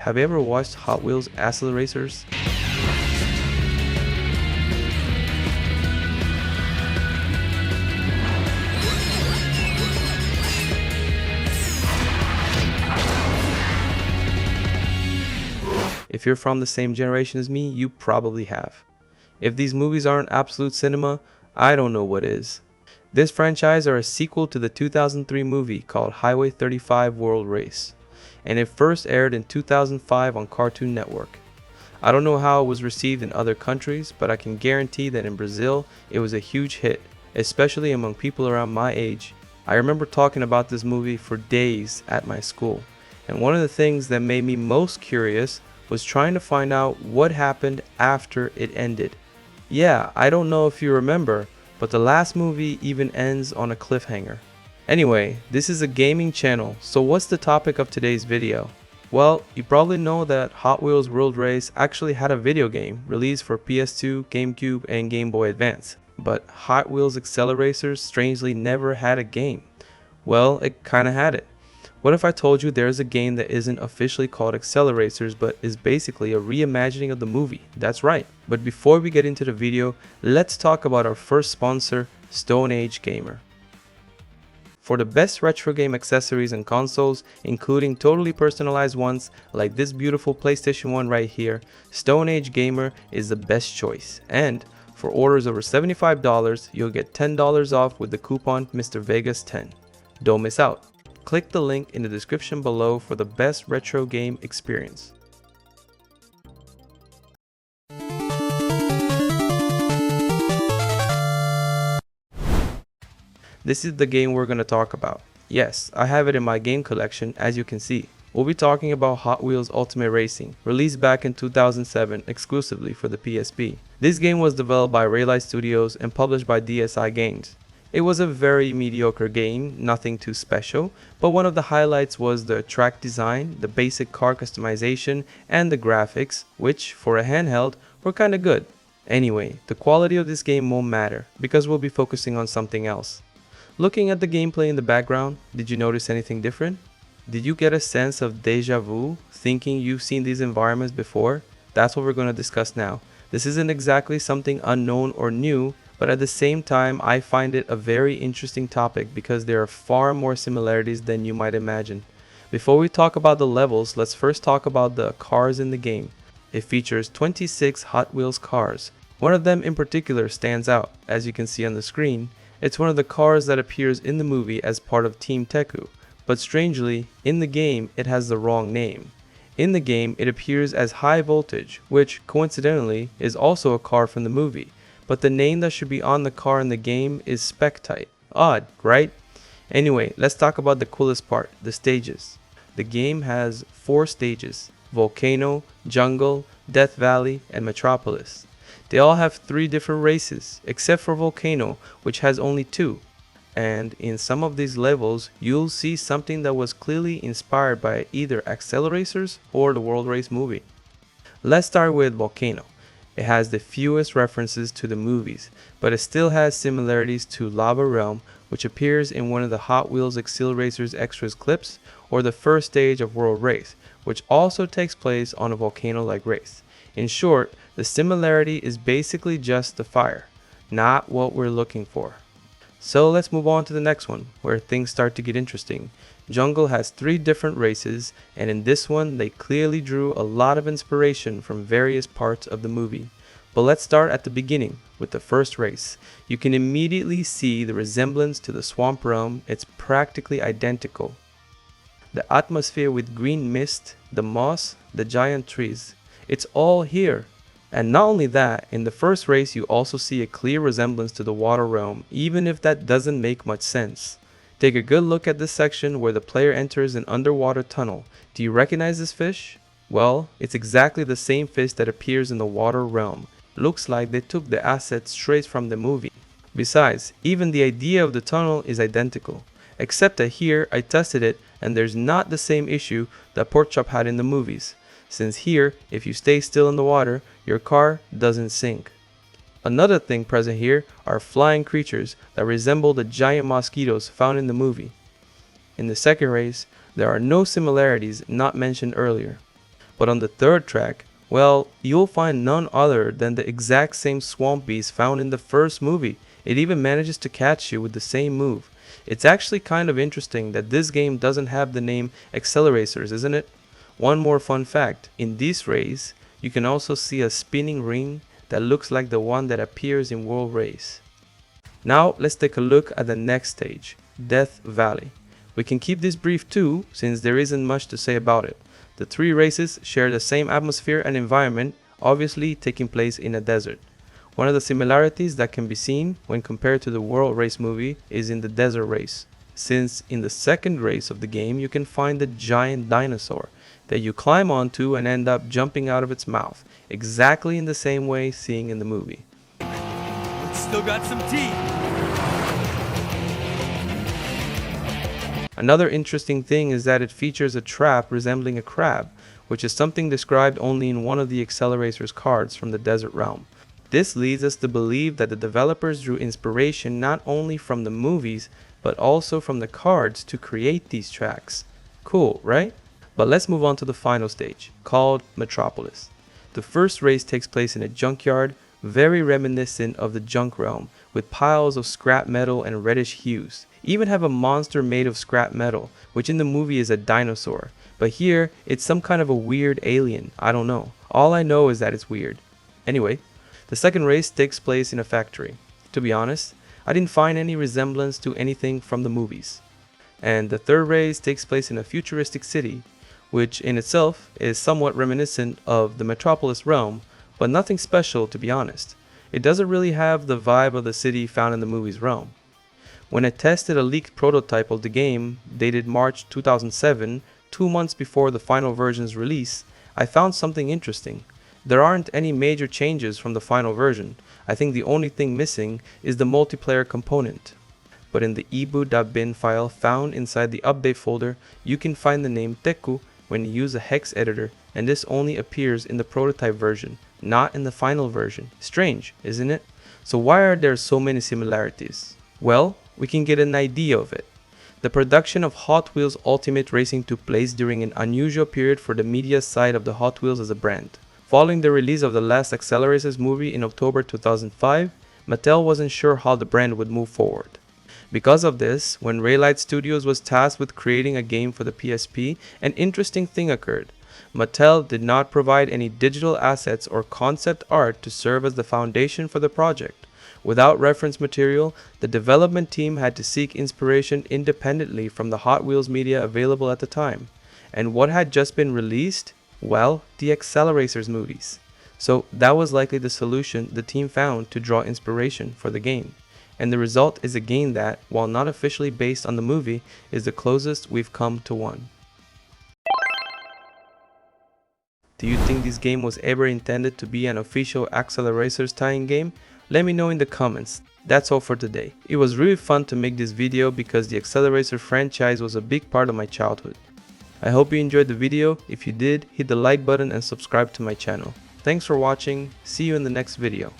have you ever watched Hot Wheels Acceleracers? If you're from the same generation as me, you probably have. If these movies aren't absolute cinema, I don't know what is. This franchise are a sequel to the 2003 movie called Highway 35 World Race, and it first aired in 2005 on Cartoon Network. I don't know how it was received in other countries, but I can guarantee that in Brazil it was a huge hit, especially among people around my age. I remember talking about this movie for days at my school, and one of the things that made me most curious was trying to find out what happened after it ended. Yeah, I don't know if you remember, but the last movie even ends on a cliffhanger. Anyway, this is a gaming channel, so what's the topic of today's video? Well, you probably know that Hot Wheels World Race actually had a video game released for PS2, GameCube, and Game Boy Advance, but Hot Wheels Acceleracers strangely never had a game. Well, it kinda had it. What if I told you there's a game that isn't officially called Acceleracers but is basically a reimagining of the movie? That's right. But before we get into the video, let's talk about our first sponsor, Stone Age Gamer. For the best retro game accessories and consoles, including totally personalized ones like this beautiful PlayStation 1 right here, Stone Age Gamer is the best choice. And for orders over $75, you'll get $10 off with the coupon Mr. Vegas 10. Don't miss out. Click the link in the description below for the best retro game experience. This is the game we're going to talk about. Yes, I have it in my game collection, as you can see. We'll be talking about Hot Wheels Ultimate Racing, released back in 2007 exclusively for the PSP. This game was developed by Raylight Studios and published by DSi Games. It was a very mediocre game, nothing too special, but one of the highlights was the track design, the basic car customization, and the graphics, which, for a handheld, were kinda good. Anyway, the quality of this game won't matter, because we'll be focusing on something else. Looking at the gameplay in the background, did you notice anything different? Did you get a sense of deja vu, thinking you've seen these environments before? That's what we're going to discuss now. This isn't exactly something unknown or new, but at the same time, I find it a very interesting topic because there are far more similarities than you might imagine. Before we talk about the levels, let's first talk about the cars in the game. It features 26 Hot Wheels cars. One of them in particular stands out, as you can see on the screen. It's one of the cars that appears in the movie as part of Team Teku, but strangely, in the game it has the wrong name. In the game, it appears as High Voltage, which coincidentally is also a car from the movie. But the name that should be on the car in the game is Spectite. Odd, right? Anyway, let's talk about the coolest part, the stages. The game has 4 stages: Volcano, Jungle, Death Valley, and Metropolis. They all have 3 different races, except for Volcano, which has only 2. And in some of these levels, you'll see something that was clearly inspired by either Acceleracers or the World Race movie. Let's start with Volcano. It has the fewest references to the movies, but it still has similarities to Lava Realm, which appears in one of the Hot Wheels Acceleracers extras clips, or the first stage of World Race, which also takes place on a volcano-like race. In short, the similarity is basically just the fire, not what we're looking for. So let's move on to the next one, where things start to get interesting. Jungle has 3 different races, and in this one they clearly drew a lot of inspiration from various parts of the movie. But let's start at the beginning, with the first race. You can immediately see the resemblance to the Swamp Realm. It's practically identical. The atmosphere with green mist, the moss, the giant trees, it's all here. And not only that, in the first race you also see a clear resemblance to the Water Realm, even if that doesn't make much sense. Take a good look at this section where the player enters an underwater tunnel. Do you recognize this fish? Well, it's exactly the same fish that appears in the Water Realm. Looks like they took the assets straight from the movie. Besides, even the idea of the tunnel is identical. Except that here I tested it and there's not the same issue that Porkchop had in the movies. Since here, if you stay still in the water, your car doesn't sink. Another thing present here are flying creatures that resemble the giant mosquitoes found in the movie. In the second race, there are no similarities not mentioned earlier. But on the third track, well, you'll find none other than the exact same swamp beast found in the first movie. It even manages to catch you with the same move. It's actually kind of interesting that this game doesn't have the name Acceleracers, isn't it? One more fun fact, in this race, you can also see a spinning ring that looks like the one that appears in World Race. Now let's take a look at the next stage, Death Valley. We can keep this brief too, since there isn't much to say about it. The three races share the same atmosphere and environment, obviously taking place in a desert. One of the similarities that can be seen when compared to the World Race movie is in the desert race, since in the second race of the game you can find the giant dinosaur that you climb onto and end up jumping out of its mouth, exactly in the same way seen in the movie. It's still got some teeth. Another interesting thing is that it features a trap resembling a crab, which is something described only in one of the Acceleracers cards from the Desert Realm. This leads us to believe that the developers drew inspiration not only from the movies, but also from the cards to create these tracks. Cool, right? But let's move on to the final stage, called Metropolis. The first race takes place in a junkyard, very reminiscent of the Junk Realm, with piles of scrap metal and reddish hues. Even have a monster made of scrap metal, which in the movie is a dinosaur, but here it's some kind of a weird alien. I don't know. All I know is that it's weird. Anyway, the second race takes place in a factory. To be honest, I didn't find any resemblance to anything from the movies. And the third race takes place in a futuristic city, which in itself is somewhat reminiscent of the Metropolis realm, but nothing special to be honest. It doesn't really have the vibe of the city found in the movie's realm. When I tested a leaked prototype of the game dated March 2007, 2 months before the final version's release, I found something interesting. There aren't any major changes from the final version. I think the only thing missing is the multiplayer component. But in the ebu.bin file found inside the update folder, you can find the name Teku when you use a hex editor, and this only appears in the prototype version, not in the final version. Strange, isn't it? So why are there so many similarities? Well, we can get an idea of it. The production of Hot Wheels Ultimate Racing took place during an unusual period for the media side of the Hot Wheels as a brand. Following the release of the last Acceleracers movie in October 2005, Mattel wasn't sure how the brand would move forward. Because of this, when Raylight Studios was tasked with creating a game for the PSP, an interesting thing occurred. Mattel did not provide any digital assets or concept art to serve as the foundation for the project. Without reference material, the development team had to seek inspiration independently from the Hot Wheels media available at the time. And what had just been released? Well, the Acceleracers movies. So that was likely the solution the team found to draw inspiration for the game. And the result is a game that, while not officially based on the movie, is the closest we've come to one. Do you think this game was ever intended to be an official Acceleracers tie-in game? Let me know in the comments. That's all for today. It was really fun to make this video because the Accelerator franchise was a big part of my childhood. I hope you enjoyed the video. If you did, hit the like button and subscribe to my channel. Thanks for watching. See you in the next video.